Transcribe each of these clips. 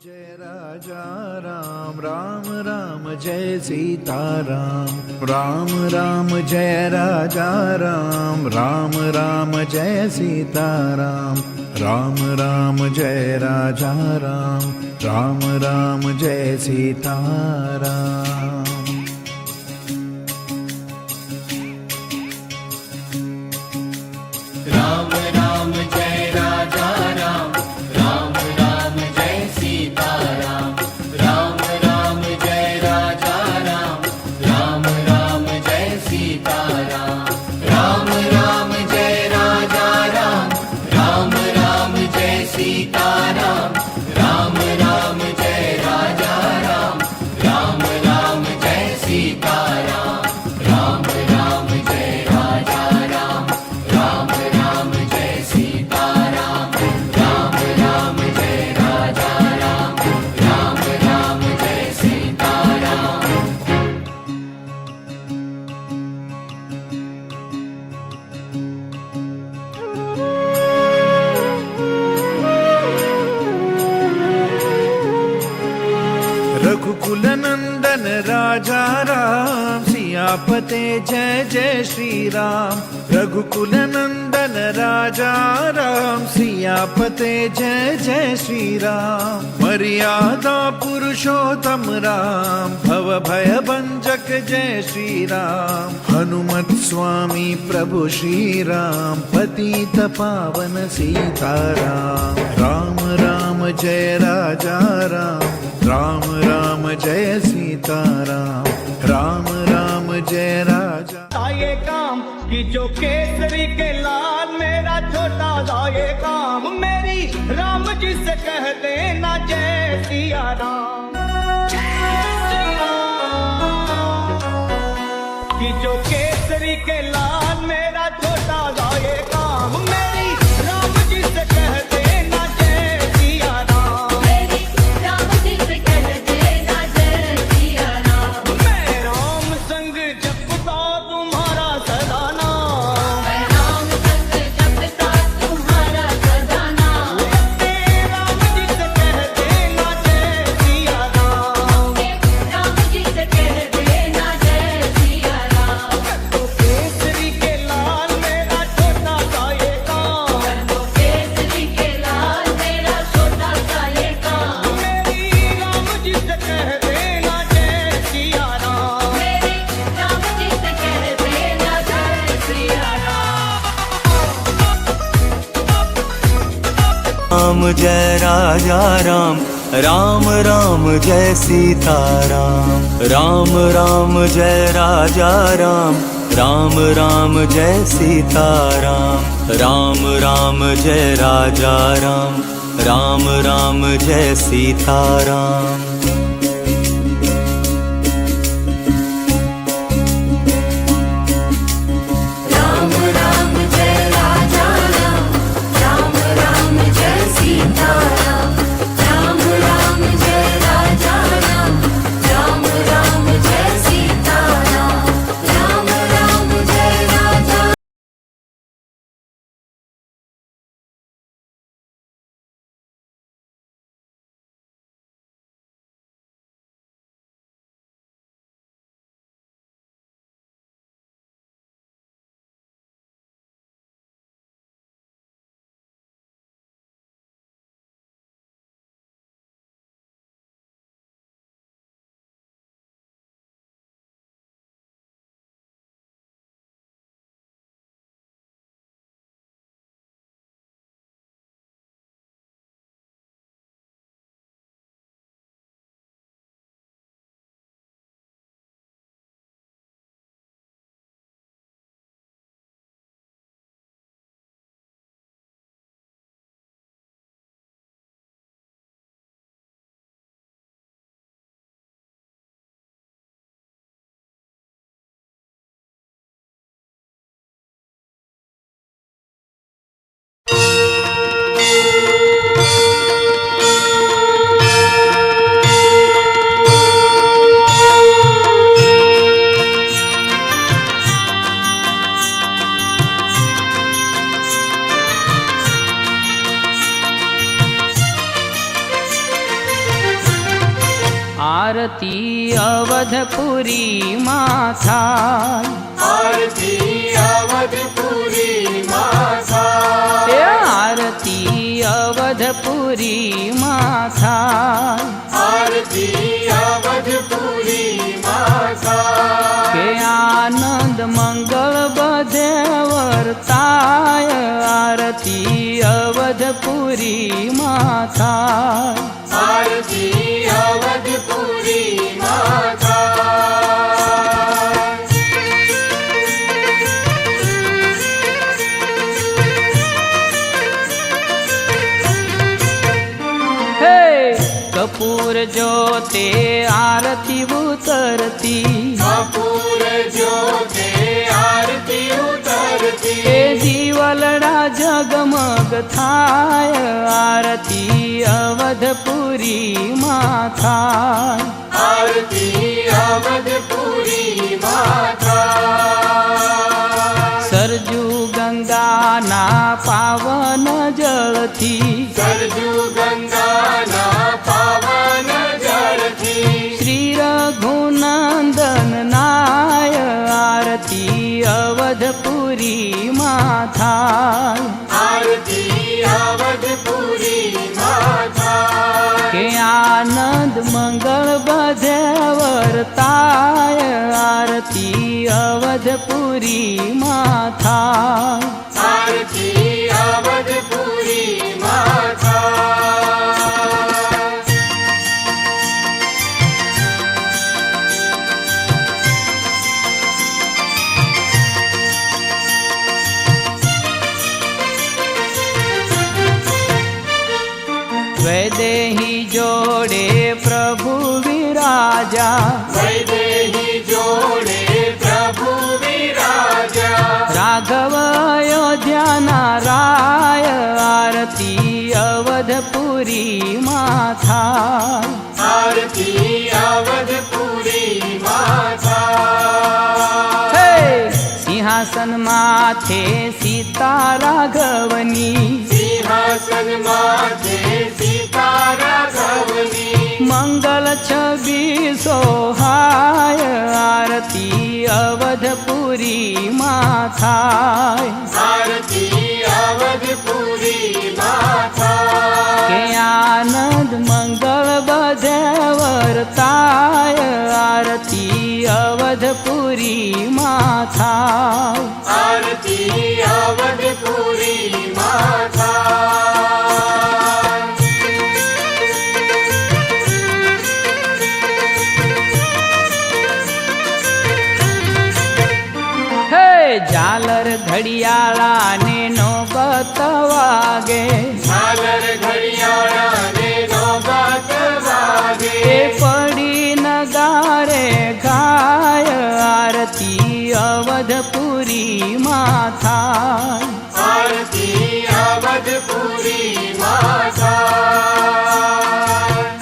जय राजा राम राम राम जय सीताराम राम राम जय राजा राम राम राम जय सीताराम राम राम जय राजा राम राम राम जय सीताराम। राम राम जय राजा राम राम राम जय सीताराम राम राम जय राजा राम राम राम जय सीताराम राम राम जय राजा राम राम राम जय सीताराम राम राम जय राजा राम राम राम जय सीताराम राम राम जय राजा राम राम राम जय सीताराम राम राम जय राजा राम राम राम जय सीताराम। रघुकुल नंदन राजा राम सियापते जय जय श्री राम। रघुकुल नंदन राजा राम सियापते जय जय श्री राम। मर्यादा पुरुषोत्तम राम भव भय भंजक जय श्री राम। हनुमत स्वामी प्रभु श्री राम पतित पावन सीताराम। राम राम जय राजा राम राम राम जय सीताराम राम राम जय राजा। ये काम कि जो केसरी के लाल मेरा छोटा सा ये काम मेरी राम जी से कह देना जय सिया राम। कि जो केसरी के लाल मेरा छोटा सा ये काम मेरी राम जी से कह देना जय सिया राम। मेरी राम जी से कह देना जय सिया राम। मैं राम संग जपता तुम्हारा सदा नाम। मैं राम संग जपता तुम्हारा सदा नाम। राम जी से कह देना जय सिया राम। राम जी से कह देना जय सिया राम। तो केसरी के लाल मेरा छोटा सा ये काम तो केसरी के लाल मेरा छोटा सा ये काम मेरी राम जी से कह देना जय सिया राम। मेरी राम जी से कह देना जय सिया राम। राम जय राजा राम राम राम जय सीताराम राम राम जय राजा राम राम राम जय सीताराम राम राम जय राजा राम राम राम जय सीताराम। આરતી અવધપુરી માં થાય, આરતી અવધપુરી માં થાય, એ આરતી અવધપુરી માં થાય, આરતી અવધપુરી માં થાય, કે આનંદ મંગળ બધે વર્તાય, આરતી અવધપુરી માં થાય, આરતી અવધપુરી માં થાય. હે કપૂર જોતે આરતી ઉતરતી, કપૂર જ્યોતે આરતી ઉતરતી, એ જીવલડા જગમગ થાય, આરતી અવધપુરી માં થાય, આરતી અવધપુરી માં થાય. સરજુ ગંગાના પાવન જળથી, સરજુ ગંગાના પાવન જળથી, શ્રી રઘુનંદન નાય, આરતી અવધપુરી માં થાય, આરતી અવધપુરી માં થાય, કે આનંદ મંગળ બધે વર્તાય, આરતી અવધપુરી માં થાય, આરતી અવધપુરી માં થાય. વૈદેહી જોડે પ્રભુ વિરાજા, વૈદેહી જોડે પ્રભુ વિરાજા, રાઘવ અયોધ્યાના રાય, આરતી અવધપુરી માં થાય, આરતી અવધપુરી માં થાય. હે સિંહાસન માથે સીતા રાઘવની, સિંહાસન માથે સીતા રાઘવની, મંગલ છબી સોહાય, આરતી અવધપુરી માં થાય, આરતી અવધપુરી માં થાય, કે આનંદ મંગળ બધે વર્તાય, આરતી અવધપુરી માં થાય, આરતી અવધપુરી માં થાય. હે ઝાલર ઘડિયાળાને નોબત વાગે, ઝાલર ઘડિયાળાને નોબત વાગે, એ પડી નગારે ગાય, આરતી અવધપુરી માં થાય, આરતી અવધપુરી માં થાય.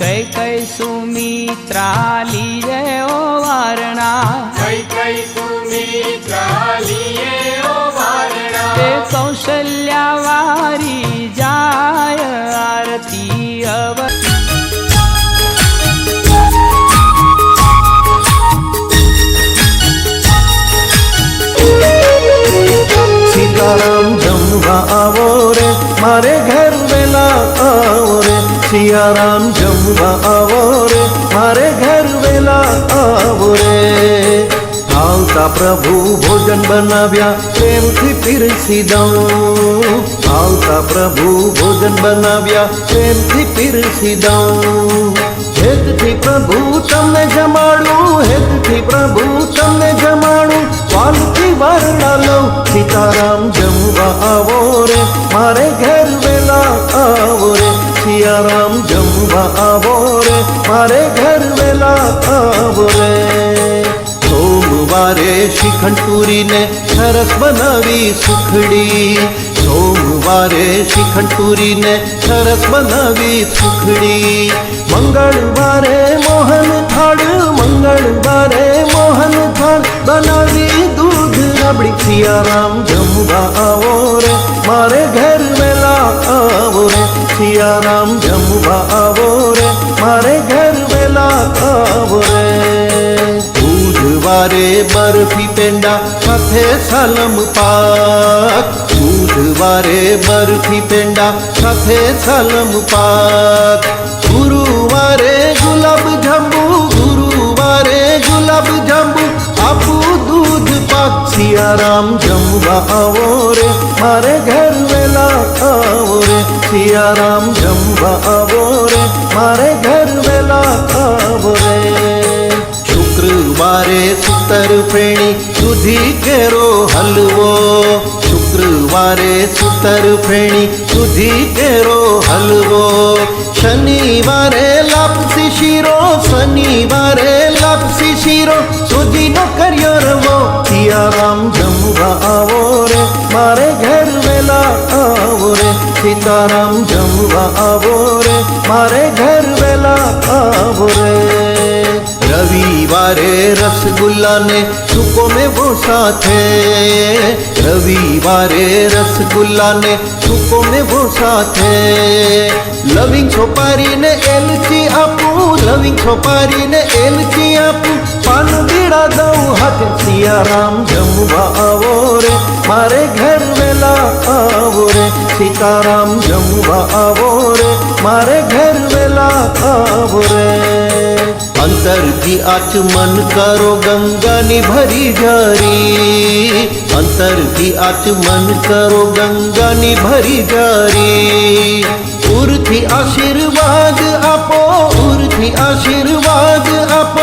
કઈ કઈ સુમિત્રા લીએ ઓ વારણા, કઈ કઈ સુમિત્રા લીએ ઓ વારણા, એ કૌશલ્યા વારી જાય, આરતી સીતારામ જમવા આવો રે, મારે ઘર વેલા આવો રે, સિયારામ જમવા આવો રે, મારે ઘર વેલા આવો રે. આવતા પ્રભુ ભોજન બનાવ્યા, પ્રેમથી પીરસી દઉં, આવતા પ્રભુ ભોજન બનાવ્યા, પ્રેમથી પીરસી દઉં. હેતથી પ્રભુ તમને જમાડું, હેતથી પ્રભુ તમને જમાડું, વાલથી વારણા લઉં. સીતારામ જમવા આવો રે, મારે ઘેર વેલા આવો રે, સિયારામ જમવા આવો રે, મારે ઘેર વેલા આવો રે. સોમવારે શ્રીખંડ પૂરીને સરસ બનાવી સુખડી, સોમવારે શ્રીખંડ પૂરીને સરસ બનાવી સુખડી. મંગળવારે મોહન થાળ, મંગળવારે મોહન થાળ બનાવી દૂધ રબડી. સિયારામ જમવા આવો રે, મારે ઘેર વેલા આવો રે, સિયારામ જમવા આવો રે, મારે ઘેર વેલા આવો રે બુધવારે બરફી પેંડા સાથે સાલમ પાક બુધવારે બરફી પેંડા સાથે સાલમ પાક ગુરુવારે ગુલાબ જાંબુ ગુરુવારે ગુલાબ જાંબુ આપું દૂધ પાક સિયારામ જમવા આવો રે મારે ઘર વેલા આવો રે સિયારામ જમવા આવો રે મારે ઘર વેલા આવો રે શુક્રવારે સુતર ફેણી દૂધી કેરો હલવો શુક્રવારે સુતર ફેણી દૂધી કેરો હલવો શનિવારે લાપસી શીરો શનિવારે લાપસી શીરો સુજીનો કર્યો રવો સિયારામ જમવા આવો રે મારે ઘર વેલા આવો રે સીતારામ જમવા આવો રે મારે ઘર વેલા આવો રે રવિવારે રસગુલ્લા ને સૂકો મેવો સાથે રવિવારે રસગુલ્લા ને સૂકો મેવો સાથે લવિંગ સોપારીને એલચી આપું લવિંગ સોપારીને એલચી આપું પાન બીડા દઉં હાથે સિયારામ જમવા આવો રે મારે ઘર વેલા આવો રે સીતારામ જમવા આવો રે મારે ઘર વેલા આવો રે अंतर की आचमन करो गंगानी भरी जारी अंतर की आचमन करो गंगानी भरी जारी उरथी आशीर्वाद आपो उरथी आशीर्वाद आपो